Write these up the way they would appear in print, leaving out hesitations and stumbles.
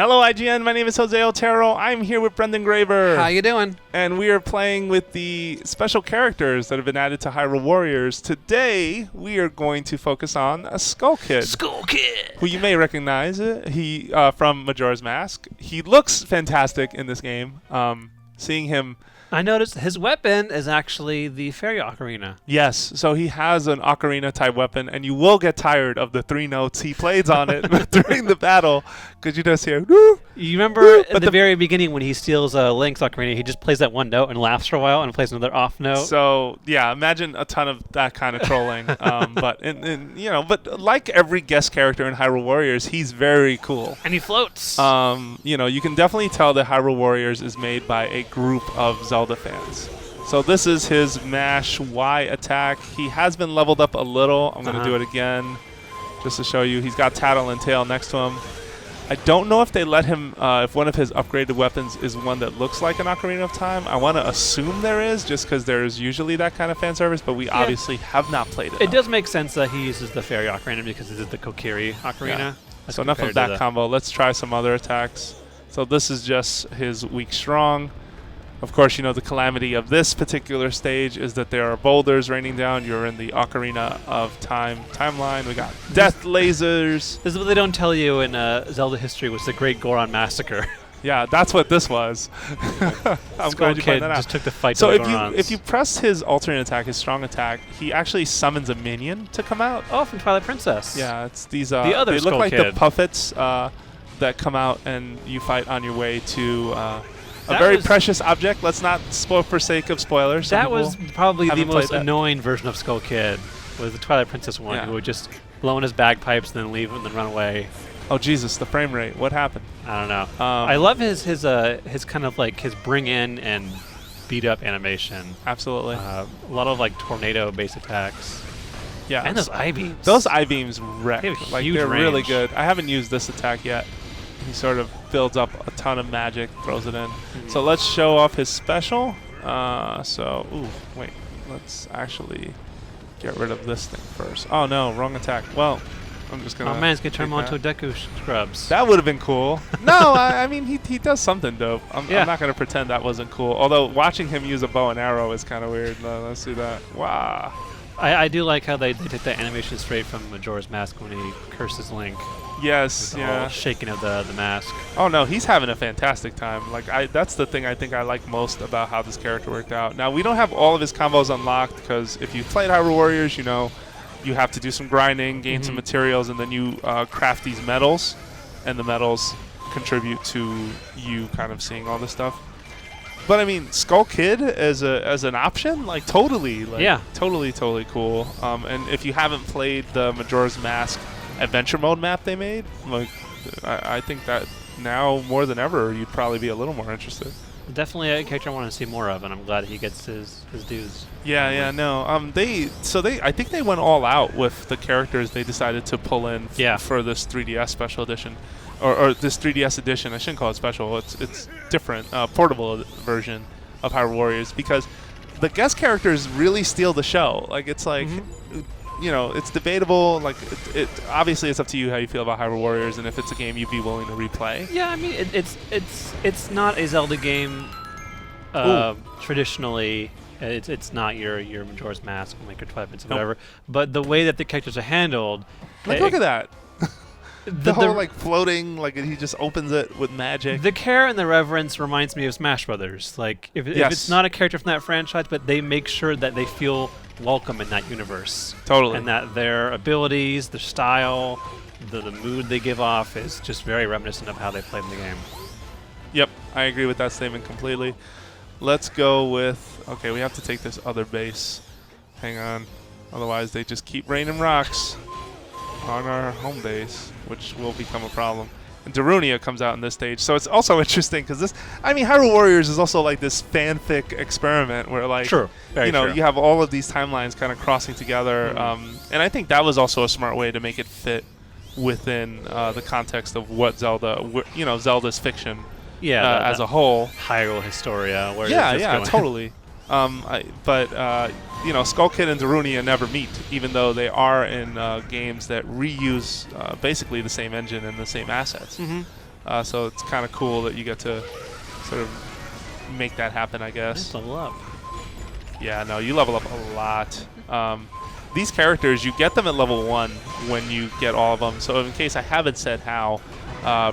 Hello, IGN. My name is Jose Otero. I'm here with Brendan Graver. How you doing? And we are playing with the special characters that have been added to Hyrule Warriors. Today, we are going to focus on a Skull Kid. Skull Kid! Who you may recognize from Majora's Mask. He looks fantastic in this game. Seeing him... I noticed his weapon is actually the fairy ocarina. Yes, so he has an ocarina-type weapon, and you will get tired of the 3 notes he plays on it during the battle, because you just hear, woo! You remember at the very beginning when he steals Link's ocarina, he just plays that one note and laughs for a while and plays another off note? So, yeah, imagine a ton of that kind of trolling. But like every guest character in Hyrule Warriors, he's very cool. And he floats. You can definitely tell that Hyrule Warriors is made by a group of Zelda fans. So this is his mash Y attack. He has been leveled up a little. I'm going to do it again just to show you. He's got Tattle and Tail next to him. I don't know if they let him, if one of his upgraded weapons is one that looks like an Ocarina of Time. I want to assume there is, just because there's usually that kind of fan service, but we obviously have not played it. It does make sense that he uses the fairy ocarina because this is the Kokiri ocarina. Yeah. So enough of that combo. Let's try some other attacks. So this is just his weak strong. Of course, the calamity of this particular stage is that there are boulders raining down. You're in the Ocarina of Time timeline. We got death lasers. This is what they don't tell you in Zelda history was the Great Goron Massacre. Yeah, that's what this was. I'm glad you pointed that out. Just took the fight so to the Gorons. if you press his alternate attack, his strong attack, he actually summons a minion to come out. Oh, from Twilight Princess. Yeah, it's these. The other they look Skull like Kid. the puppets that come out and you fight on your way to. A very precious object. Let's not spoil for sake of spoilers. That was probably the most annoying version of Skull Kid, was the Twilight Princess one, who would just blow in his bagpipes, then leave and then run away. Oh Jesus, the frame rate! What happened? I don't know. I love his kind of like his bring in and beat up animation. Absolutely. A lot of like tornado base attacks. Yeah. And those I-beams. Those I-beams wreck. They have like huge they're range. really good. I haven't used this attack yet. He sort of builds up a ton of magic, throws it in. So let's show off his special. Let's actually get rid of this thing first. Oh no, wrong attack. Well, I'm just gonna. Oh man, it's gonna turn him onto a Deku Scrubs. That would have been cool. No, I mean he does something dope. I'm not gonna pretend that wasn't cool. Although watching him use a bow and arrow is kind of weird. No, let's do that. Wow. I do like how they take that animation straight from Majora's Mask when he curses Link. Yes, yeah. Shaking of the mask. Oh no, he's having a fantastic time. That's the thing I think I like most about how this character worked out. Now we don't have all of his combos unlocked because if you played Hyrule Warriors, you have to do some grinding, gain some materials, and then you craft these medals, and the medals contribute to you kind of seeing all this stuff. But I mean, Skull Kid as an option, totally, totally cool. And if you haven't played the Majora's Mask adventure mode map they made, I think that now more than ever you'd probably be a little more interested. Definitely a character I want to see more of, and I'm glad he gets his dues. No. I think they went all out with the characters they decided to pull in for this 3DS special edition. Or this 3DS edition. I shouldn't call it special. It's different, portable version of Hyrule Warriors, because the guest characters really steal the show. It's debatable. It obviously it's up to you how you feel about Hyrule Warriors and if it's a game you'd be willing to replay. Yeah, I mean it's not a Zelda game. Traditionally, it's not your Majora's Mask, like your Twilight Princess, whatever. But the way that the characters are handled, look at that. The whole floating, he just opens it with magic. The care and the reverence reminds me of Smash Brothers. If it's not a character from that franchise, but they make sure that they feel welcome in that universe. Totally. And that their abilities, their style, the mood they give off is just very reminiscent of how they played in the game. Yep, I agree with that statement completely. Let's go with... Okay, we have to take this other base. Hang on. Otherwise, they just keep raining rocks on our home base, which will become a problem. And Darunia comes out in this stage. So it's also interesting because Hyrule Warriors is also this fanfic experiment where true. You have all of these timelines kind of crossing together. And I think that was also a smart way to make it fit within the context of what Zelda's fiction as a whole. Hyrule Historia. Totally. Skull Kid and Darunia never meet, even though they are in games that reuse basically the same engine and the same assets. So it's kind of cool that you get to sort of make that happen, I guess. Nice level up. Yeah, no, you level up a lot. These characters, you get them at level 1 when you get all of them. So in case I haven't said how,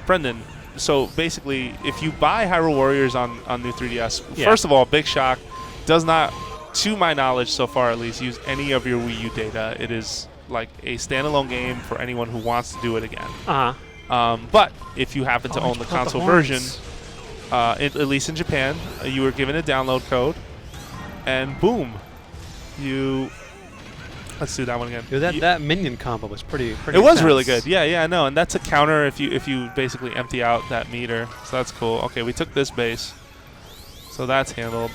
Brendan, so basically, if you buy Hyrule Warriors on new 3DS, first of all, big shock, does not, to my knowledge so far at least, use any of your Wii U data. It is like a standalone game for anyone who wants to do it again. But if you happen to own the console version, at least in Japan, you were given a download code, and boom, you... Let's do that one again. Dude, that minion combo was pretty It was really good. Yeah, I know. And that's a counter if you basically empty out that meter. So that's cool. Okay, we took this base. So that's handled.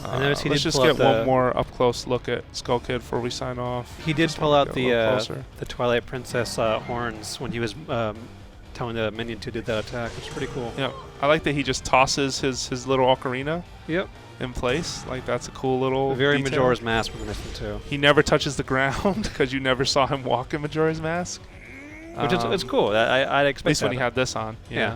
Let's just get one more up-close look at Skull Kid before we sign off. He did pull out the Twilight Princess horns when he was telling the minion to do that attack. It's pretty cool. Yep. I like that he just tosses his little ocarina. Yep. In place. Like, that's a cool little very detail. Majora's Mask we're missing too. He never touches the ground because you never saw him walk in Majora's Mask. Which it's cool. I'd expect at least when he had this on. Yeah.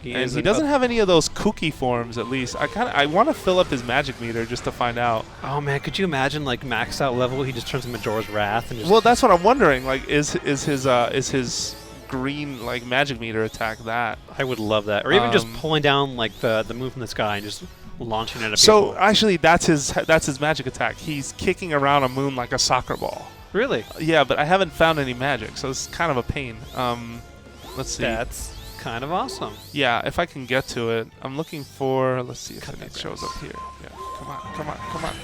And he doesn't have any of those kooky forms, at least. I want to fill up his magic meter just to find out. Oh man, could you imagine like maxed out level? He just turns into Majora's Wrath and just. Well, that's what I'm wondering. Like, is his green like magic meter attack that? I would love that, or even just pulling down like the move from the sky and just launching it at people. So actually, that's his magic attack. He's kicking around a moon like a soccer ball. Really? Yeah, but I haven't found any magic, so it's kind of a pain. Let's see. That's kind of awesome. Yeah, if I can get to it, I'm looking for. Let's see if it shows up here. Yeah, come on.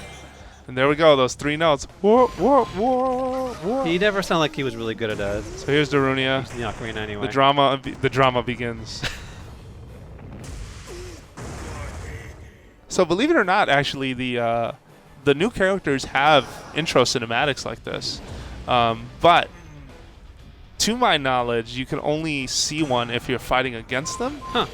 And there we go. Those 3 notes. Whoa, whoa, whoa, whoa. He never sounded like he was really good at it. So here's Darunia. Using the ocarina anyway. The drama begins. So believe it or not, actually, the new characters have intro cinematics like this, but to my knowledge, you can only see one if you're fighting against them. Huh.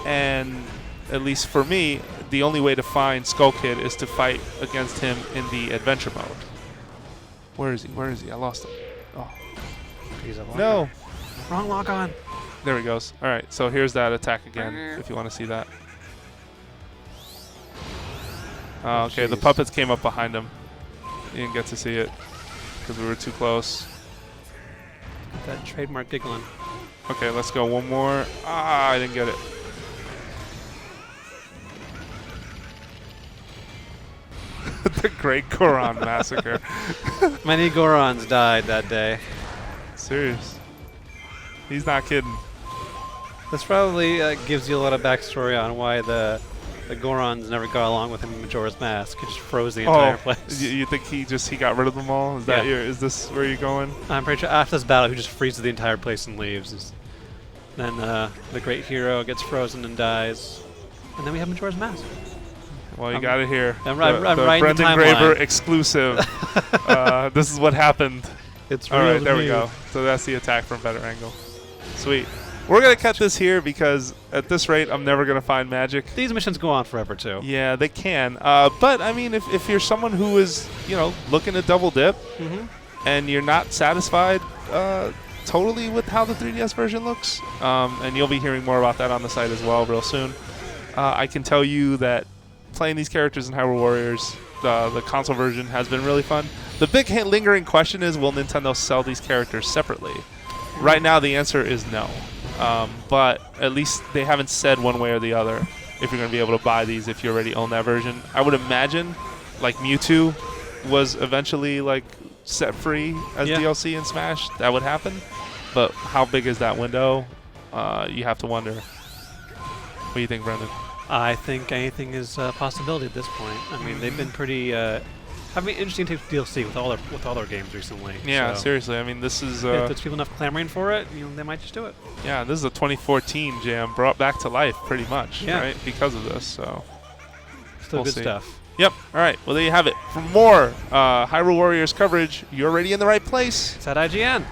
And at least for me, the only way to find Skull Kid is to fight against him in the adventure mode. Where is he? I lost him. Oh. He's a no. Wrong lock on. There he goes. All right, so here's that attack again, if you want to see that. Okay, the puppets came up behind him. You didn't get to see it because we were too close. That trademark giggling. Okay, let's go one more. I didn't get it. The Great Goron Massacre. Many Gorons died that day. Serious. He's not kidding. This probably gives you a lot of backstory on why the Gorons never got along with him in Majora's Mask. He just froze the entire place. You think he got rid of them all? Is that is this where you're going? I'm pretty sure after this battle, he just freezes the entire place and leaves. Then the great hero gets frozen and dies, and then we have Majora's Mask. Well, you got it here. I'm right Brendan the Graver exclusive. This is what happened. It's all right. There we go. So that's the attack from better angle. Sweet. We're going to cut this here because at this rate, I'm never going to find magic. These missions go on forever, too. Yeah, they can. But, I mean, if you're someone who is, looking to double dip and you're not satisfied totally with how the 3DS version looks, and you'll be hearing more about that on the site as well real soon, I can tell you that playing these characters in Hyrule Warriors, the console version, has been really fun. The big lingering question is, will Nintendo sell these characters separately? Right now, the answer is no. But at least they haven't said one way or the other if you're going to be able to buy these if you already own that version. I would imagine, like Mewtwo was eventually like set free as DLC in Smash, that would happen. But how big is that window? You have to wonder. What do you think, Brendan? I think anything is a possibility at this point. I mean, they've been pretty... having interesting types of DLC with all their games recently. Yeah, so seriously. I mean, this is... if there's people enough clamoring for it, they might just do it. Yeah, this is a 2014 jam brought back to life pretty much, right? Because of this, so... Still good stuff. Yep. All right. Well, there you have it. For more Hyrule Warriors coverage, you're already in the right place. It's at IGN.